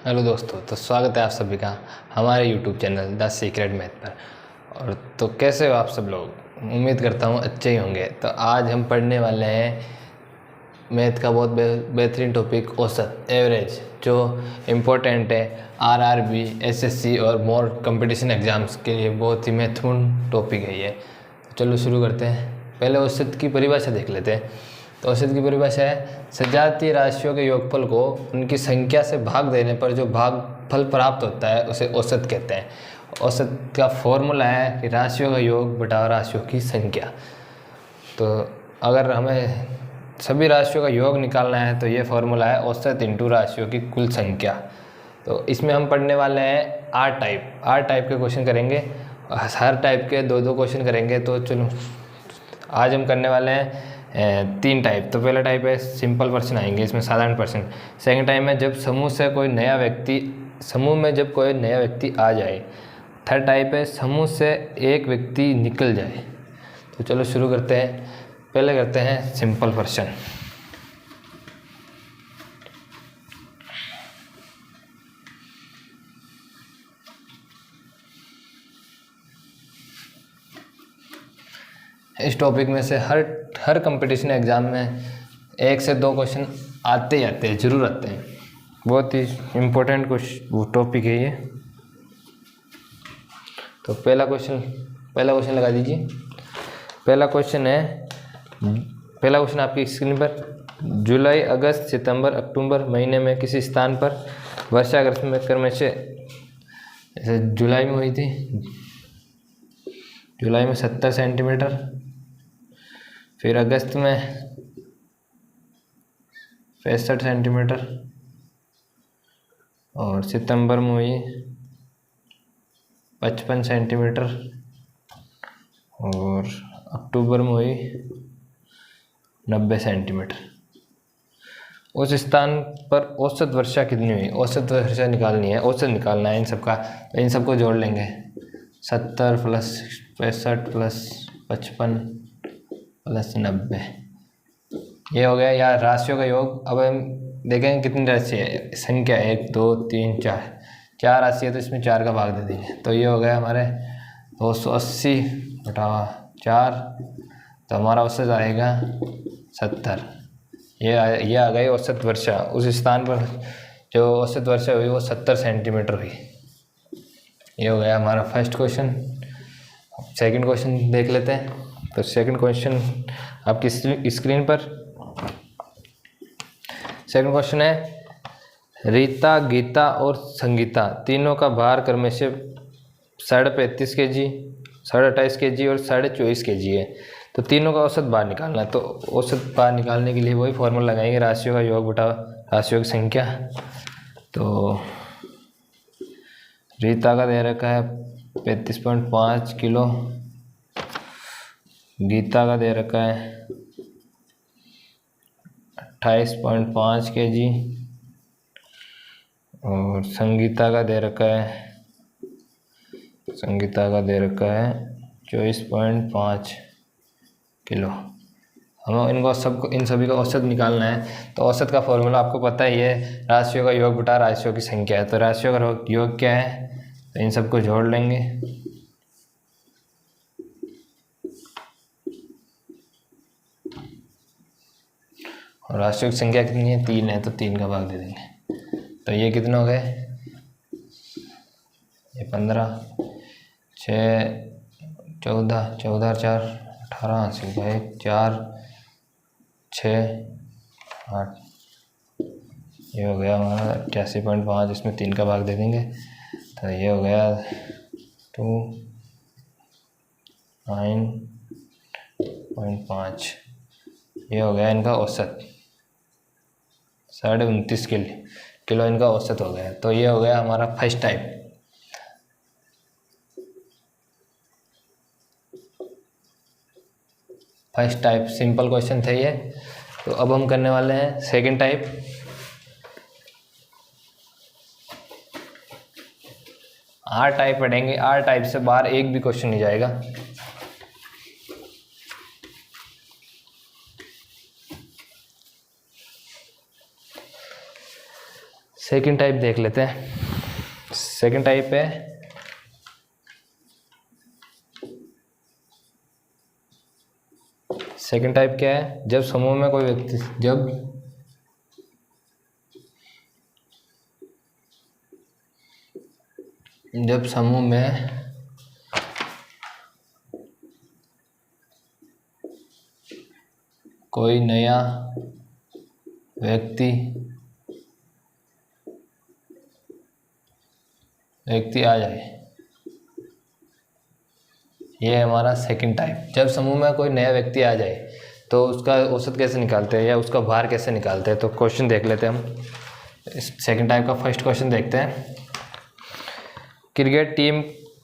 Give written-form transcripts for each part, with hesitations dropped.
Hello दोस्तों, तो स्वागत है आप सभी का हमारे YouTube channel the secret math पर। और तो कैसे हो आप सब लोग? उम्मीद करता हूँ अच्छे ही होंगे। तो आज हम पढ़ने वाले हैं मैथ का बहुत बेहतरीन टॉपिक औसत, एवरेज, जो इम्पोर्टेंट है आरआरबी, एसएससी और मोर कंपटीशन एग्ज़ाम्स के लिए बहुत ही महत्वपूर्ण टॉपिक है ये। तो चलो शुरू करते हैं। पहले औसत की परिभाषा देख लेते हैं। तो औसत की परिभाषा है सजातीय राशियों के योगफल को उनकी संख्या से भाग देने पर जो भागफल प्राप्त होता है उसे औसत कहते हैं। औसत का फॉर्मूला है कि राशियों का योग बटा राशियों की संख्या। तो अगर हमें सभी राशियों का योग निकालना है तो ये फॉर्मूला है औसत इंटू राशियों की कुल संख्या। तो इसमें हम पढ़ने वाले हैं आठ टाइप के क्वेश्चन करेंगे। हर टाइप के दो दो क्वेश्चन करेंगे। तो चलो आज हम करने वाले हैं तीन टाइप। तो पहला टाइप है सिंपल पर्सन आएंगे, इसमें साधारण पर्सन। सेकंड टाइप है जब समूह में जब कोई नया व्यक्ति आ जाए। थर्ड टाइप है समूह से एक व्यक्ति निकल जाए। तो चलो शुरू करते हैं। पहले करते हैं सिंपल पर्सन। इस टॉपिक में से हर कंपटीशन एग्ज़ाम में एक से दो क्वेश्चन आते ही आते हैं, जरूर आते हैं। बहुत ही इम्पोर्टेंट वो टॉपिक है ये। तो पहला क्वेश्चन लगा दीजिए। पहला क्वेश्चन आपकी स्क्रीन पर। जुलाई, अगस्त, सितंबर, अक्टूबर महीने में किसी स्थान पर वर्षा क्रम से जैसे जुलाई में हुई थी, जुलाई में 70 सेंटीमीटर, फिर अगस्त में 65 सेंटीमीटर, और सितंबर में हुई 55 सेंटीमीटर, और अक्टूबर में हुई 90 सेंटीमीटर। उस स्थान पर औसत वर्षा कितनी हुई? औसत वर्षा निकालनी है, औसत निकालना है इन सबका। तो इन सबको जोड़ लेंगे। 70 प्लस 65 प्लस 55 प्लस 90, ये हो गया यार राशियों का योग। अब हम देखेंगे कितनी राशि है। संख्या 1 2 3 4 राशि है, तो इसमें 4 का भाग दे देंगे। तो ये हो गया हमारे 280 बटा 4। तो हमारा औसत आएगा 70। ये आ गई औसत वर्षा। उस स्थान पर जो औसत वर्षा हुई वो 70 सेंटीमीटर हुई। ये हो गया हमारा फर्स्ट क्वेश्चन। सेकंड क्वेश्चन देख लेते हैं। तो सेकंड क्वेश्चन आपकी स्क्रीन पर। सेकंड क्वेश्चन है रीता, गीता और संगीता तीनों का भार क्रम से 35.5 kg, 28.5 kg और 24.5 kg है। तो तीनों का औसत भार निकालना है। तो औसत भार निकालने के लिए वही फॉर्मूला लगाएंगे, राशियों का योग बटा राशियों की संख्या। तो रीता का दे रखा है 35.5 किलो, गीता का दे रखा है 28.5 kg, और संगीता का दे रखा है 24.5 किलो। हमें इन सभी का औसत निकालना है। तो औसत का फॉर्मूला आपको पता ही है, राशियों का योग बटा राशियों की संख्या है। तो राशियों का योग क्या है? तो इन सबको जोड़ लेंगे। और राशियों की संख्या कितनी है? 3 है, तो 3 का भाग दे देंगे। तो ये कितने हो गए? ये 15, 6, 14, 14 4 18 से 4 6 8, ये हो गया हमारा 88.5। इसमें 3 का भाग दे देंगे। तो ये हो गया 29.5। ये हो गया इनका औसत। 29.5 किलो इनका औसत हो गया। तो ये हो गया हमारा फर्स्ट टाइप। सिंपल क्वेश्चन थे ये। तो अब हम करने वाले हैं सेकंड टाइप। आर टाइप पढ़ेंगे। आर टाइप से बाहर एक भी क्वेश्चन नहीं जाएगा। सेकंड टाइप देख लेते हैं। सेकंड टाइप है सेकंड टाइप क्या है, जब समूह में कोई व्यक्ति जब समूह में कोई नया व्यक्ति आ जाए, ये है हमारा सेकंड टाइप। जब समूह में कोई नया व्यक्ति आ जाए तो उसका औसत कैसे निकालते हैं या उसका भार कैसे निकालते हैं। तो क्वेश्चन देख लेते हैं हम। सेकंड टाइप का फर्स्ट क्वेश्चन देखते हैं। क्रिकेट टीम,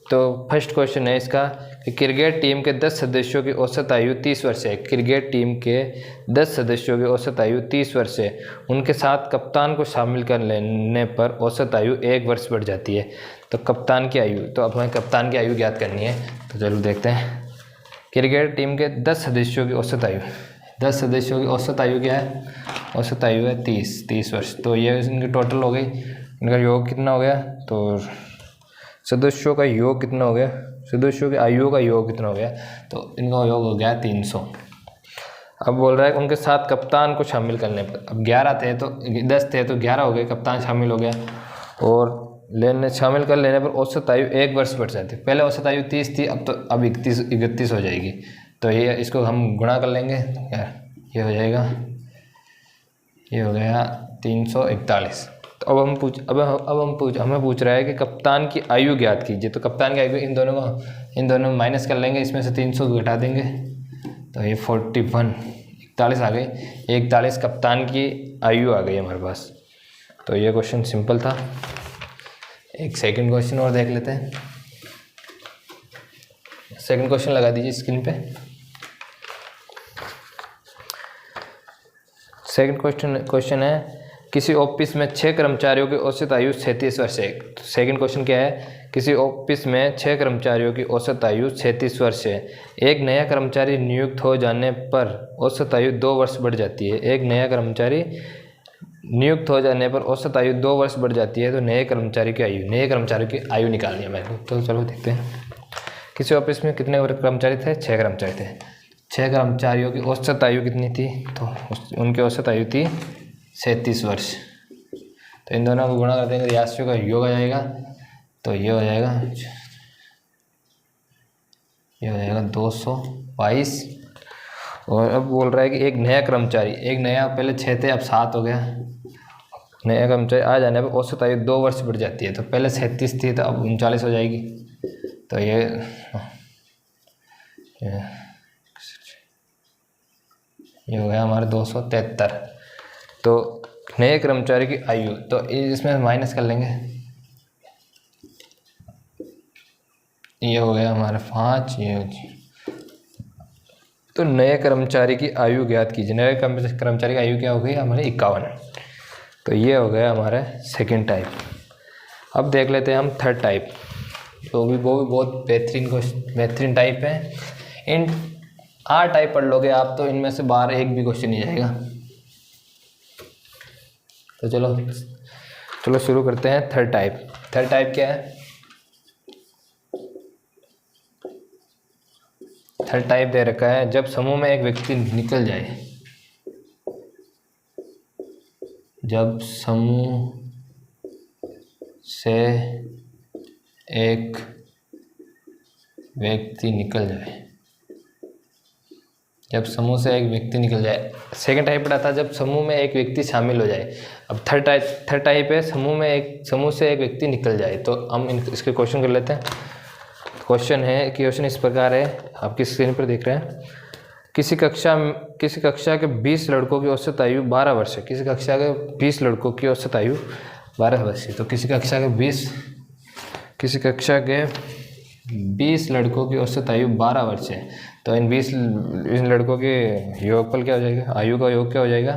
तो फर्स्ट क्वेश्चन है इसका कि क्रिकेट टीम के 10 सदस्यों की औसत आयु 30 वर्ष है। क्रिकेट टीम के 10 सदस्यों की औसत आयु 30 वर्ष है। उनके साथ कप्तान को शामिल कर लेने पर औसत आयु 1 वर्ष बढ़ जाती है। तो कप्तान की आयु, तो अब हमें कप्तान की आयु ज्ञात करनी है। तो चलो देखते हैं। क्रिकेट टीम के 10 सदस्यों की औसत आयु, 10 सदस्यों की औसत आयु क्या है, औसत आयु है 30 वर्ष। तो ये इनकी टोटल हो गई, इनका योग कितना हो गया, तो सदस्यों का योग कितना हो गया, सदस्यों की आयु का योग कितना हो गया, तो इनका योग हो गया 300। अब बोल रहा है उनके साथ कप्तान को शामिल करने पर, अब 11 थे तो 10 थे तो 11 हो गए, कप्तान शामिल हो गया, और शामिल कर लेने पर औसत आयु 1 वर्ष बढ़ जाती है। पहले औसत आयु 30 थी, अब 31 हो जाएगी। तो ये इसको हम गुणा कर लेंगे, ये हो जाएगा, ये हो गया 341। तो हमें पूछ रहा है कि कप्तान की आयु ज्ञात कीजिए। तो कप्तान की आयु इन दोनों में माइनस कर लेंगे, इसमें से 300 घटा देंगे, तो ये 41 आ गई। 41 कप्तान की आयु आ गई हमारे पास। तो ये क्वेश्चन सिंपल था। एक सेकंड क्वेश्चन और देख लेते हैं। सेकंड क्वेश्चन लगा दीजिए स्क्रीन पे। सेकंड क्वेश्चन है किसी ऑफिस में 6 कर्मचारियों की औसत आयु 37 वर्ष है। तो सेकंड क्वेश्चन क्या है, किसी ऑफिस में 6 कर्मचारियों की औसत आयु 37 वर्ष है। एक नया कर्मचारी नियुक्त हो जाने पर औसत आयु 2 वर्ष बढ़ जाती है। एक नया कर्मचारी नियुक्त हो जाने पर औसत आयु 2 वर्ष बढ़ जाती है। तो नए कर्मचारी की आयु निकालनी है मेरे को। तो चलो देखते हैं। किसी ऑफिस में कितने कर्मचारी थे, 6 कर्मचारी थे। 6 कर्मचारियों की औसत आयु कितनी थी, तो उनकी औसत आयु थी 37 वर्ष। तो इन दोनों को गुणा कर देंगे, राशियों का योग आ जाएगा। तो ये हो जाएगा 222। और अब बोल रहा है कि एक नया कर्मचारी, पहले 6 थे अब 7 हो गया। नया कर्मचारी आ जाने पर औसत आयु 2 वर्ष बढ़ जाती है। तो पहले 37 थी तो अब 39 हो जाएगी। तो ये हो गया हमारे 273। तो नए कर्मचारी की आयु, तो इसमें माइनस कर लेंगे, ये हो गया हमारे 5, ये हो जी। तो नए कर्मचारी की आयु ज्ञात कीजिए। नए कर्मचारी की आयु क्या हो गई हमारे 51। तो ये हो गया हमारा सेकंड टाइप। अब देख लेते हैं हम थर्ड टाइप। तो वो भी बहुत बेहतरीन टाइप है। इन 8 टाइप पढ़ लोगे आप तो इनमें से बाहर एक भी क्वेश्चन नहीं जाएगा। तो चलो शुरू करते हैं। थर्ड टाइप क्या है, थर्ड टाइप दे रखा है जब समूह में एक व्यक्ति निकल जाए, जब समूह से एक व्यक्ति निकल जाए, सेकंड टाइप पढ़ा था जब समूह में एक व्यक्ति शामिल हो जाए। अब थर्ड टाइप है समूह से एक व्यक्ति निकल जाए। तो हम इसके क्वेश्चन कर लेते हैं। क्वेश्चन इस प्रकार है, आपकी स्क्रीन पर देख रहे हैं। किसी कक्षा के 20 लड़कों की औसत आयु 12 वर्ष है। किसी कक्षा के 20 लड़कों की औसत आयु 12 वर्ष है। तो किसी कक्षा के 20 लड़कों की औसत आयु 12 वर्ष है। तो इन 20 लड़कों के योगफल क्या हो जाएगा, आयु का योग क्या हो जाएगा,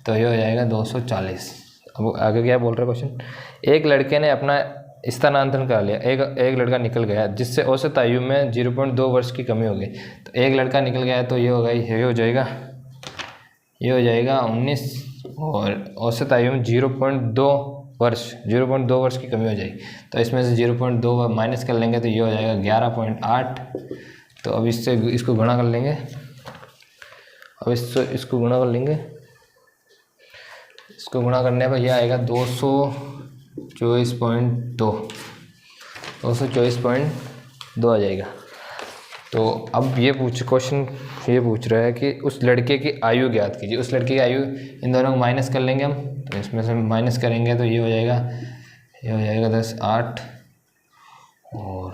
तो ये हो जाएगा 240। अब आगे क्या बोल रहा है क्वेश्चन, एक लड़के ने अपना स्थानांतरण कर लिया, एक लड़का निकल गया जिससे औसत आयु में 0.2 वर्ष की कमी हो गई। तो एक लड़का निकल गया तो ये हो जाएगा 19 और औसत आयु में 0.2 वर्ष, 0.2 वर्ष की कमी हो जाएगी। तो इसमें से 0.2 माइनस कर लेंगे तो ये हो जाएगा 11.8। तो अब इससे इसको गुणा कर लेंगे, अब इसको गुणा कर लेंगे, इसको गुणा करने पर यह आएगा 224.2 आ जाएगा। तो अब ये क्वेश्चन ये पूछ रहा है कि उस लड़के की आयु ज्ञात कीजिए। उस लड़के की आयु, इन दोनों को माइनस कर लेंगे हम, तो इसमें से माइनस करेंगे तो ये हो जाएगा 10, 8 और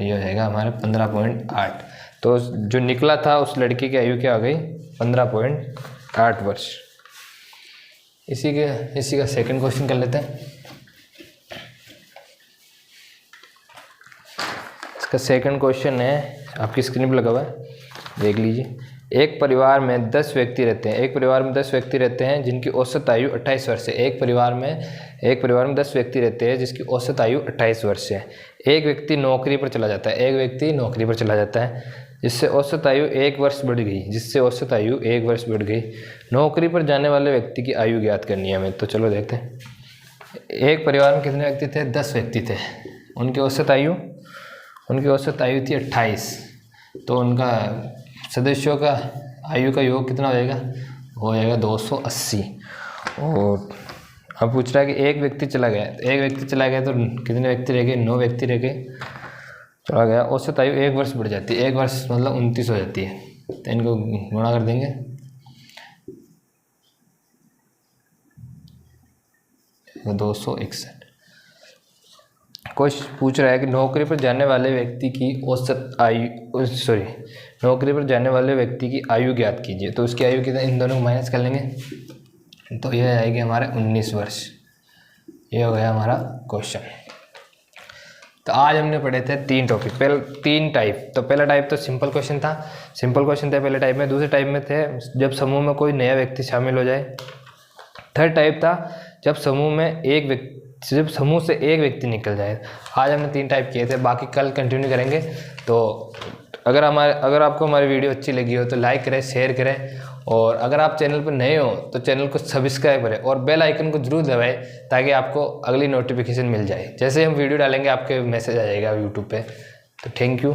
ये हो जाएगा हमारा 15.8। तो जो निकला था उस लड़के की आयु क्या आ गई, 15.8 वर्ष। इसी का सेकंड क्वेश्चन कर लेते हैं। इसका सेकंड क्वेश्चन है, आपकी स्क्रीन पर लगा हुआ है, देख लीजिए। एक परिवार में 10 व्यक्ति रहते हैं जिनकी औसत आयु 28 वर्ष है। एक परिवार में 10 व्यक्ति रहते हैं जिसकी औसत आयु 28 वर्ष है। एक व्यक्ति नौकरी पर चला जाता है, जिससे औसत आयु 1 वर्ष बढ़ गई। नौकरी पर जाने वाले व्यक्ति की आयु ज्ञात करनी है हमें। तो चलो देखते हैं। एक परिवार में कितने व्यक्ति थे, 10 व्यक्ति थे। उनकी औसत आयु थी 28। तो उनका सदस्यों का आयु का योग कितना हो जाएगा, हो जाएगा 280। और अब पूछ रहा है कि एक व्यक्ति चला गया तो कितने व्यक्ति रह गए, 9 व्यक्ति रह गए, चला गया। औसत आयु 1 वर्ष बढ़ जाती है, 1 वर्ष मतलब 29 हो जाती है। तो इनको गुणा कर देंगे, 261। क्वेश्चन पूछ रहा है कि नौकरी पर जाने वाले व्यक्ति की आयु ज्ञात कीजिए। तो उसकी आयु कितना, इन दोनों को माइनस कर लेंगे तो यह आएगी हमारे 19 वर्ष। ये हो गया हमारा क्वेश्चन। तो आज हमने पढ़े थे 3 टॉपिक, पहले 3 टाइप। तो पहला टाइप तो सिंपल क्वेश्चन था पहले टाइप में। दूसरे टाइप में थे जब समूह में कोई नया व्यक्ति शामिल हो जाए। थर्ड टाइप था जब समूह से एक व्यक्ति निकल जाए। आज हमने 3 टाइप किए थे, बाकी कल कंटिन्यू करेंगे। तो अगर आपको हमारी वीडियो अच्छी लगी हो तो लाइक करें, शेयर करें, और अगर आप चैनल पर नए हो तो चैनल को सब्सक्राइब करें और बेल आइकन को जरूर दबाएं ताकि आपको अगली नोटिफिकेशन मिल जाए। जैसे हम वीडियो डालेंगे आपके मैसेज आ जाएगा यूट्यूब पे। तो थैंक यू।